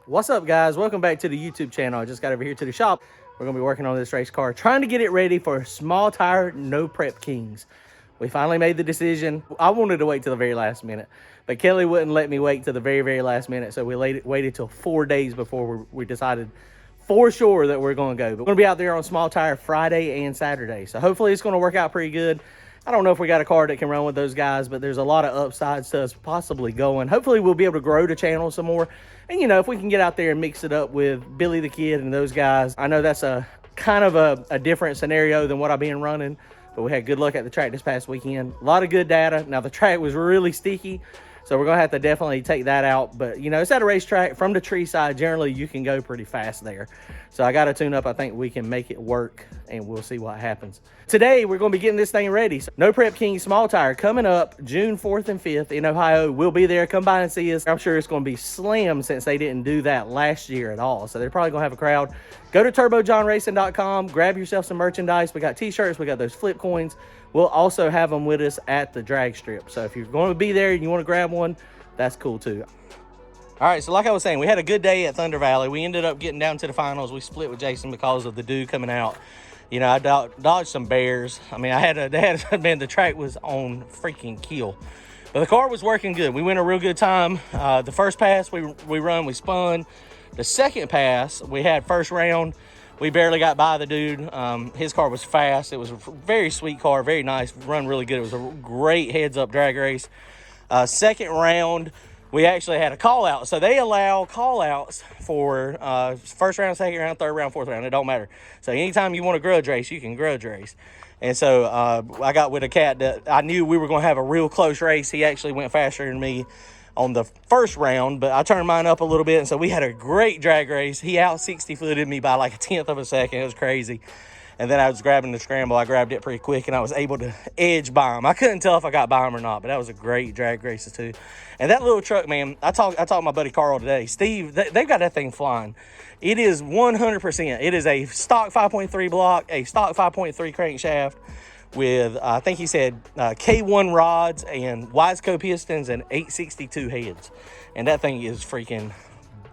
What's up, guys? Welcome back to the YouTube channel. I just got over here to the shop. We're gonna be working on this race car, trying to get it ready for small tire, no prep kings. We finally made the decision. I wanted to wait till the very last minute, but Kelly wouldn't let me wait till the very last minute. So we waited till 4 days before we decided for sure that we're gonna go. But we're gonna be out there on small tire Friday and Saturday. So hopefully it's gonna work out pretty good. I don't know if we got a car that can run with those guys, but there's a lot of upsides to us possibly going. Hopefully we'll be able to grow the channel some more. And, you know, if we can get out there and mix it up with Billy the Kid and those guys, I know that's a kind of a different scenario than what I've been running, but we had good luck at the track this past weekend. A lot of good data. Now, the track was really sticky, so we're going to have to definitely take that out. But, you know, it's at a racetrack. From the tree side, generally, you can go pretty fast there. So I got to tune up. I think we can make it work, and we'll see what happens. Today, we're going to be getting this thing ready. So, No Prep King Small Tire coming up June 4th and 5th in Ohio. We'll be there. Come by and see us. I'm sure it's going to be slammed since they didn't do that last year at all. So they're probably going to have a crowd. Go to turbojohnracing.com. Grab yourself some merchandise. We got t-shirts. We got those flip coins. We'll also have them with us at the drag strip. So if you're going to be there and you want to grab one, that's cool too. All right, so like I was saying, we had a good day at Thunder Valley. We ended up getting down to the finals. We split with Jason because of the dude coming out. You know, I dodged some bears. I mean, man, the track was on freaking kill. But the car was working good. We went a real good time. The first pass we spun. The second pass, we had first round. We barely got by the dude. His car was fast. It was a very sweet car, very nice, run really good. It was a great heads-up drag race. Second round, we actually had a call-out. So they allow call-outs for first round, second round, third round, fourth round. It don't matter. So anytime you want to grudge race, you can grudge race. And so I got with a cat that I knew we were going to have a real close race. He actually went faster than me on the first round, but I turned mine up a little bit, and so we had a great drag race. He out 60-footed me by like a 1/10 of a second. It was crazy. And then I was grabbing the scramble. I grabbed it pretty quick, and I was able to edge by him. I couldn't tell if I got by him or not, but that was a great drag race too. And that little truck, man, I talked to my buddy Carl today. Steve, they've got that thing flying. It is 100%. It is a stock 5.3 block, a stock 5.3 crankshaft, with, I think he said, K1 rods and Wiseco pistons and 862 heads. And that thing is freaking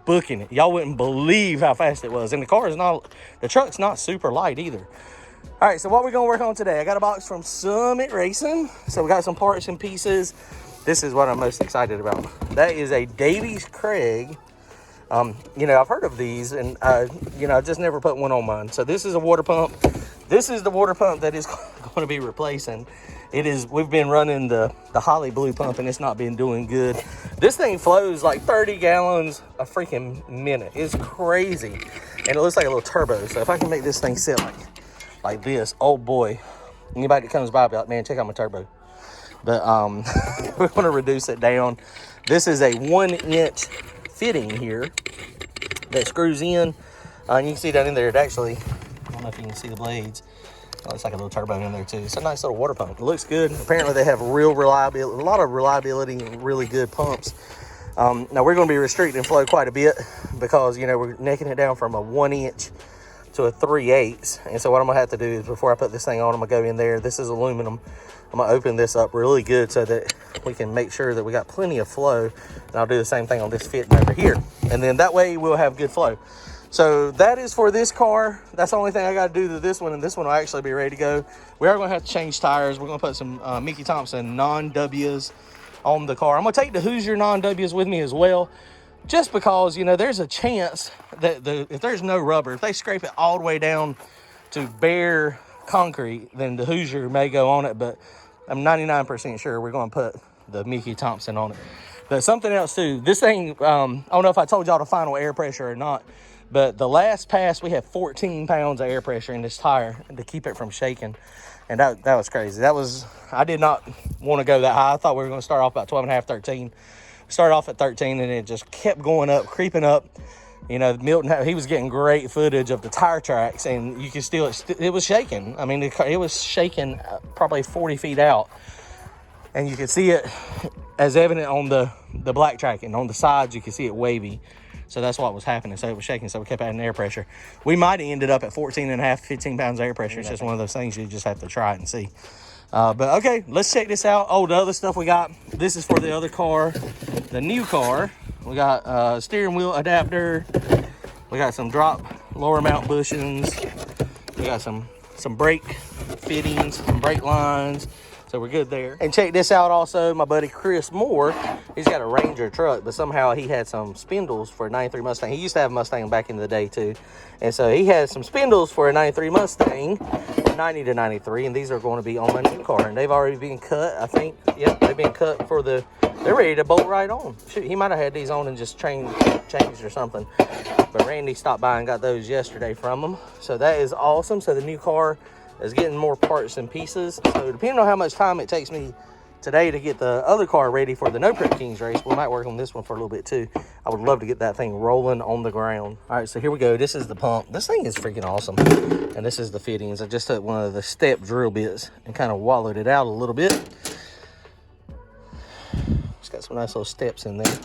booking it. Y'all wouldn't believe how fast it was. And the truck's not super light either. All right, so what we're going to work on today, I got a box from Summit Racing. So we got some parts and pieces. This is what I'm most excited about. That is a Davies Craig. You know, I've heard of these, and, you know, I just never put one on mine. So this is a water pump. This is the water pump that is going to be replacing. We've been running the Holley blue pump, and it's not been doing good. This thing flows like 30 gallons a freaking minute. It's crazy. And it looks like a little turbo. So if I can make this thing sit like this, oh boy. Anybody that comes by, be like, man, check out my turbo. But we're going to reduce it down. This is a 1-inch fitting here that screws in. And you can see down in there, it actually, I don't know if you can see the blades. Oh, it's like a little turbo in there too. It's a nice little water pump. It looks good. Apparently they have real reliability, a lot of reliability and really good pumps. Now we're going to be restricting flow quite a bit because, you know, we're necking it down from a 1-inch to a 3/8. And so what I'm going to have to do is, before I put this thing on, I'm going to go in there. This is aluminum. I'm going to open this up really good so that we can make sure that we got plenty of flow. And I'll do the same thing on this fitting over here. And then that way we'll have good flow. So that is for this car. That's the only thing I got to do to this one, and this one will actually be ready to go. We are going to have to change tires. We're going to put some Mickey Thompson non-W's on the car. I'm going to take the Hoosier non-W's with me as well, just because, you know, there's a chance that if there's no rubber, if they scrape it all the way down to bare concrete, then the Hoosier may go on it, but I'm 99% sure we're going to put the Mickey Thompson on it. But something else too, this thing, I don't know if I told y'all the final air pressure or not, but the last pass, we had 14 pounds of air pressure in this tire to keep it from shaking. And that was crazy. I did not want to go that high. I thought we were going to start off about 12.5, 13. Started off at 13, and it just kept going up, creeping up. You know, Milton, he was getting great footage of the tire tracks, and you can still, it was shaking. I mean, it was shaking probably 40 feet out. And you could see it as evident on the black tracking. On the sides, you can see it wavy. So that's what was happening. So it was shaking, so we kept adding air pressure. We might have ended up at 14.5, 15 pounds of air pressure. It's just one of those things you just have to try it and see. But okay, let's check this out. Oh, the other stuff we got, this is for the other car, the new car. We got a steering wheel adapter. We got some drop lower mount bushings. We got some brake fittings, some brake lines. So we're good there. And check this out also, my buddy Chris Moore, he's got a Ranger truck, but somehow he had some spindles for a 93 Mustang. He used to have a Mustang back in the day too. And so he had some spindles for a 93 Mustang, 90 to 93, and these are going to be on my new car. And they've already been cut, I think. Yep, they've been cut for the, they're ready to bolt right on. Shoot, he might have had these on and just changed or something. But Randy stopped by and got those yesterday from him. So that is awesome. So the new car is getting more parts and pieces. So depending on how much time it takes me today to get the other car ready for the No Prep Kings race, we might work on this one for a little bit too. I would love to get that thing rolling on the ground. All right, so here we go. This is the pump. This thing is freaking awesome. And this is the fittings. I just took one of the step drill bits and kind of wallowed it out a little bit. It's got some nice little steps in there.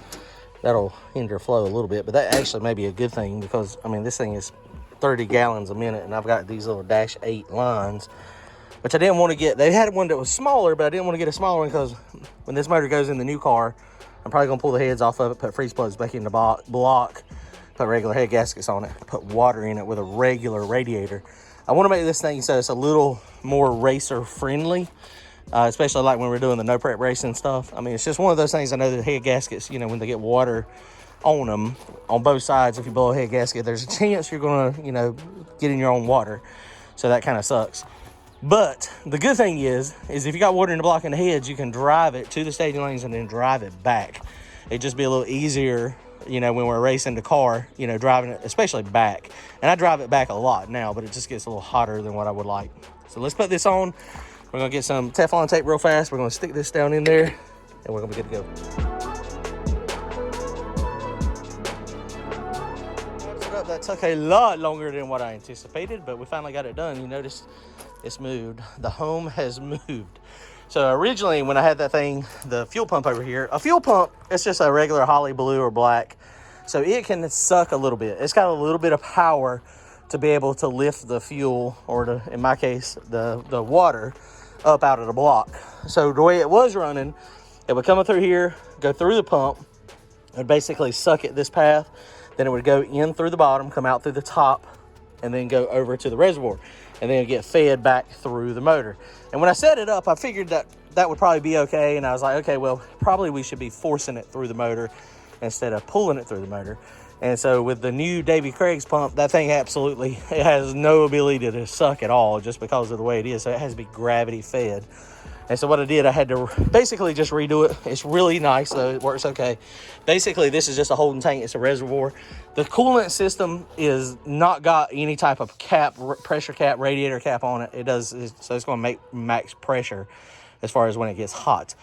That'll hinder flow a little bit, but that actually may be a good thing because, I mean, this thing is 30 gallons a minute, and I've got these little -8 lines, which I didn't want to get. They had one that was smaller, but I didn't want to get a smaller one because when this motor goes in the new car, I'm probably gonna pull the heads off of it, put freeze plugs back in the block, put regular head gaskets on it, put water in it with a regular radiator. I want to make this thing so it's a little more racer friendly, especially like when we're doing the no prep racing stuff. I mean, it's just one of those things. I know that head gaskets, you know, when they get water on them on both sides, if you blow a head gasket, there's a chance you're gonna, you know, get in your own water. So that kind of sucks. But the good thing is if you got water in the block and the heads, you can drive it to the staging lanes and then drive it back. It'd just be a little easier, you know, when we're racing the car, you know, driving it, especially back. And I drive it back a lot now, but it just gets a little hotter than what I would like. So let's put this on. We're gonna get some Teflon tape real fast. We're gonna stick this down in there and we're gonna be good to go. That took a lot longer than what I anticipated, but we finally got it done. You notice it's moved. The home has moved. So originally when I had that thing, the fuel pump over here, a fuel pump, it's just a regular Holley blue or black. So it can suck a little bit. It's got a little bit of power to be able to lift the fuel, or to, in my case, the water up out of the block. So the way it was running, it would come up through here, go through the pump, and basically suck it this path. Then it would go in through the bottom, come out through the top, and then go over to the reservoir. And then it get fed back through the motor. And when I set it up, I figured that that would probably be okay. And I was like, okay, well, probably we should be forcing it through the motor instead of pulling it through the motor. And so with the new Davy Craig's pump, that thing absolutely, it has no ability to suck at all just because of the way it is. So it has to be gravity fed. And so what I did, I had to basically just redo it. It's really nice, so it works okay. Basically, this is just a holding tank. It's a reservoir. The coolant system is not got any type of cap, pressure cap, radiator cap on it. So it's going to make max pressure as far as when it gets hot.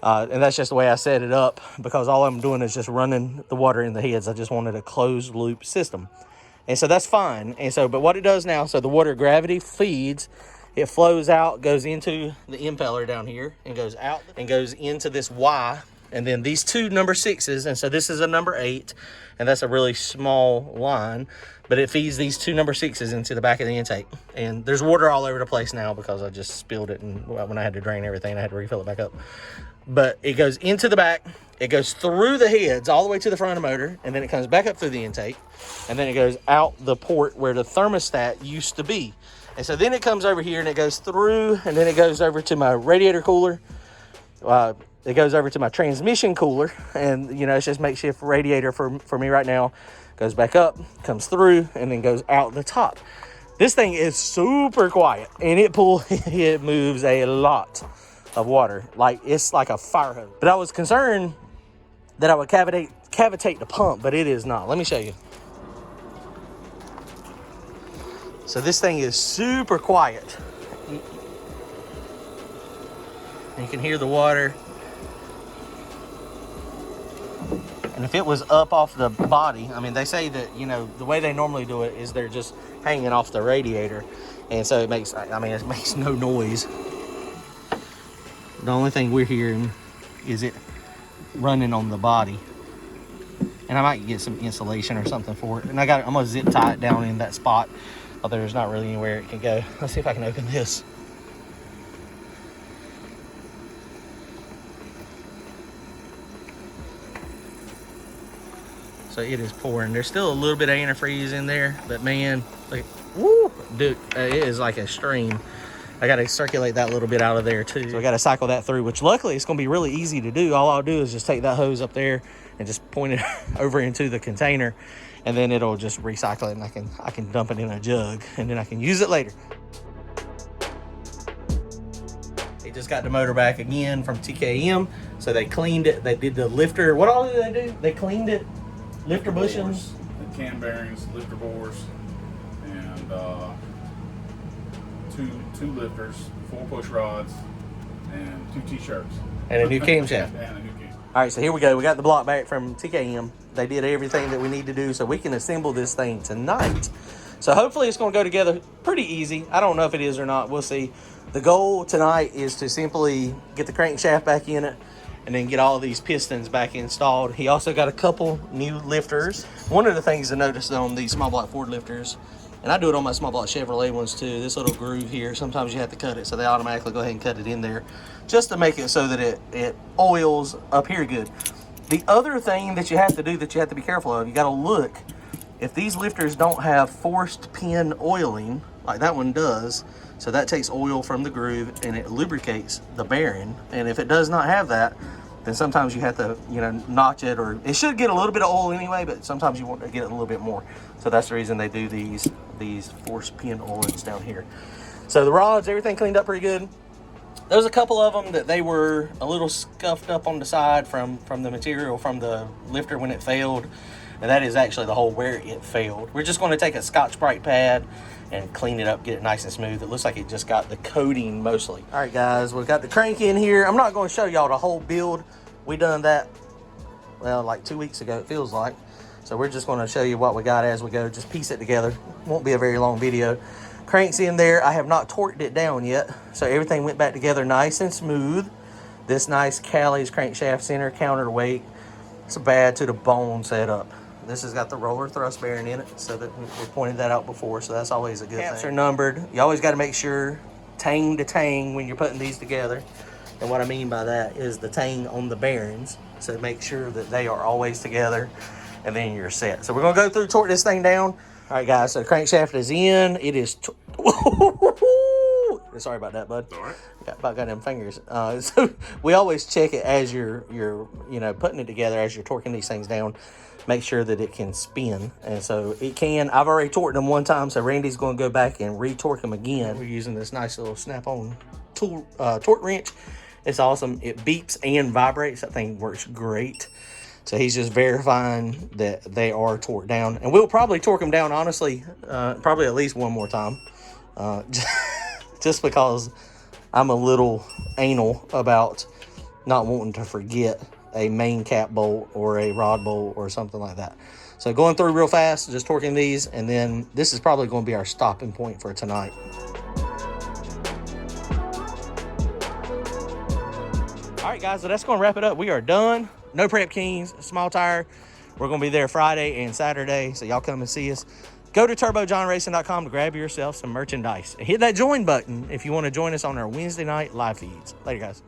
And that's just the way I set it up, because all I'm doing is just running the water in the heads. I just wanted a closed loop system. And so that's fine. And so, but what it does now, so the water gravity feeds, it flows out, goes into the impeller down here, and goes out and goes into this Y. And then these two number 6s, and so this is a number 8, and that's a really small line, but it feeds these two number 6s into the back of the intake. And there's water all over the place now because I just spilled it, and when I had to drain everything, I had to refill it back up. But it goes into the back, it goes through the heads all the way to the front of the motor, and then it comes back up through the intake, and then it goes out the port where the thermostat used to be. And so then it comes over here and it goes through, and then it goes over to my radiator cooler. It goes over to my transmission cooler, and you know, it's just makeshift radiator for me right now. Goes back up, comes through, and then goes out the top. This thing is super quiet, and it moves a lot of water. Like, it's like a fire hose. But I was concerned that I would cavitate the pump, but it is not. Let me show you. So this thing is super quiet. You can hear the water. And if it was up off the body, I mean, they say that, you know, the way they normally do it is they're just hanging off the radiator. And so it makes no noise. The only thing we're hearing is it running on the body. And I might get some insulation or something for it. And I'm gonna zip tie it down in that spot. Although there's not really anywhere it can go. Let's see if I can open this. So it is pouring. There's still a little bit of antifreeze in there, but man, like, woo, dude, it is like a stream. I got to circulate that little bit out of there too. So I got to cycle that through, which luckily it's going to be really easy to do. All I'll do is just take that hose up there and just point it over into the container, and then it'll just recycle it, and I can dump it in a jug, and then I can use it later. They just got the motor back again from TKM. So they cleaned it. They did the lifter. What all did they do? They cleaned it. Lifter bushings, the cam bearings, lifter bores, and two lifters, 4 push rods, and 2 T-shirts. And a new camshaft. And a new cam. All right, so here we go. We got the block back from TKM. They did everything that we need to do so we can assemble this thing tonight. So hopefully it's going to go together pretty easy. I don't know if it is or not. We'll see. The goal tonight is to simply get the crankshaft back in it and then get all these pistons back installed. He also got a couple new lifters. One of the things to notice on these small block Ford lifters, and I do it on my small block Chevrolet ones too, this little groove here, sometimes you have to cut it, so they automatically go ahead and cut it in there just to make it so that it oils up here good. The other thing that you have to do that you have to be careful of, you gotta look, if these lifters don't have forced pin oiling, like that one does, so that takes oil from the groove and it lubricates the bearing. And if it does not have that, then sometimes you have to, notch it, or it should get a little bit of oil anyway, but sometimes you want to get it a little bit more. So that's the reason they do these forced pin oilings down here. So the rods, everything cleaned up pretty good. There was a couple of them that they were a little scuffed up on the side from the material from the lifter when it failed. And that is actually the hole where it failed. We're just going to take a Scotch-Brite pad and clean it up, get it nice and smooth. It looks like it just got the coating mostly. All right, guys, we've got the crank in here. I'm not going to show y'all the whole build. We done that, well, like 2 weeks ago, it feels like. So we're just going to show you what we got as we go. Just piece it together. Won't be a very long video. Crank's in there. I have not torqued it down yet. So everything went back together nice and smooth. This nice Callie's crankshaft center counterweight. It's a bad to the bone setup. This has got the roller thrust bearing in it, so that we pointed that out before, so that's always a good thing. Caps are numbered. You always got to make sure tang to tang when you're putting these together. And what I mean by that is the tang on the bearings. So make sure that they are always together, and then you're set. So we're going to go through, torque this thing down. All right, guys, so the crankshaft is in. It is... Sorry about that, bud. All right. About got them fingers. So we always check it as you're putting it together, as you're torquing these things down. Make sure that it can spin, and so it can. I've already torqued them one time, so Randy's going to go back and re-torque them again. We're using this nice little snap-on tool torque wrench. It's awesome. It beeps and vibrates. That thing works great. So he's just verifying that they are torqued down, and we'll probably torque them down, honestly, probably at least one more time, just because I'm a little anal about not wanting to forget a main cap bolt or a rod bolt or something like that. So going through real fast, just torquing these, and then this is probably going to be our stopping point for tonight. All right, guys, so that's going to wrap it up. We are done. No prep kings, small tire. We're going to be there Friday and Saturday, so y'all come and see us. Go to turbojohnracing.com to grab yourself some merchandise. And hit that join button if you want to join us on our Wednesday night live feeds. Later, guys.